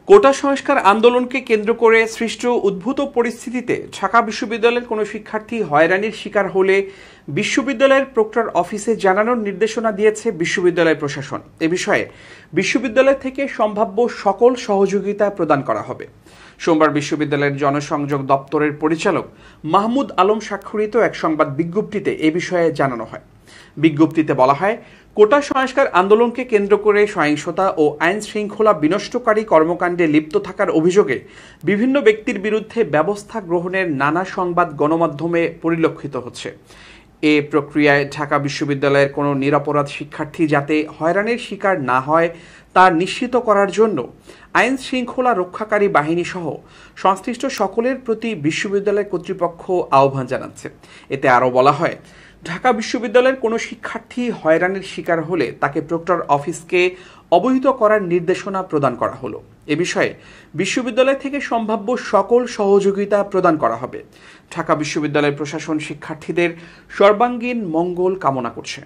কোটা সংস্কার আন্দোলনকে কেন্দ্র করে সৃষ্ট উদ্ভূত পরিস্থিতিতে ঢাকা বিশ্ববিদ্যালয়ের কোনো শিক্ষার্থী হয়রানির শিকার হলে বিশ্ববিদ্যালয়ের প্রক্টর অফিসে জানানোর নির্দেশনা দিয়েছে বিশ্ববিদ্যালয় প্রশাসন। এ বিষয়ে বিশ্ববিদ্যালয় থেকে সম্ভাব্য সকল সহযোগিতা প্রদান করা হবে। সোমবার বিশ্ববিদ্যালয়ের জনসংযোগ দপ্তরের পরিচালক মাহমুদ আলম স্বাক্ষরিত এক সংবাদ বিজ্ঞপ্তিতে এ বিষয়ে জানানো হয়। বিজ্ঞপ্তিতে বলা হয়, কোটা সংস্কার আন্দোলনকে কেন্দ্র করে সহিংসতা ও আইন শৃঙ্খলা বিনষ্টকারী কর্মকাণ্ডে লিপ্ত থাকার অভিযোগে বিভিন্ন ব্যক্তির বিরুদ্ধে ব্যবস্থা গ্রহণের নানা সংবাদ গণমাধ্যমে পরিলক্ষিত হচ্ছে। এ প্রক্রিয়ায় ঢাকা বিশ্ববিদ্যালয়ের কোনো নিরপরাধ শিক্ষার্থী যাতে হয়রানির শিকার না হয় তা নিশ্চিত করার জন্য আইন শৃঙ্খলা রক্ষাকারী বাহিনী সহ সংশ্লিষ্ট সকলের প্রতি বিশ্ববিদ্যালয় কর্তৃপক্ষ আহ্বান জানাচ্ছে। এতে আরও বলা হয়, ঢাকা বিশ্ববিদ্যালয়ের কোনো শিক্ষার্থী হয়রানির শিকার হলে তাকে প্রক্টর অফিসকে অবহিত করার নির্দেশনা প্রদান করা হলো। এ বিষয়ে বিশ্ববিদ্যালয় থেকে সম্ভাব্য সকল সহযোগিতা প্রদান করা হবে। ঢাকা বিশ্ববিদ্যালয় প্রশাসন শিক্ষার্থীদের সর্বাঙ্গীন মঙ্গল কামনা করছে।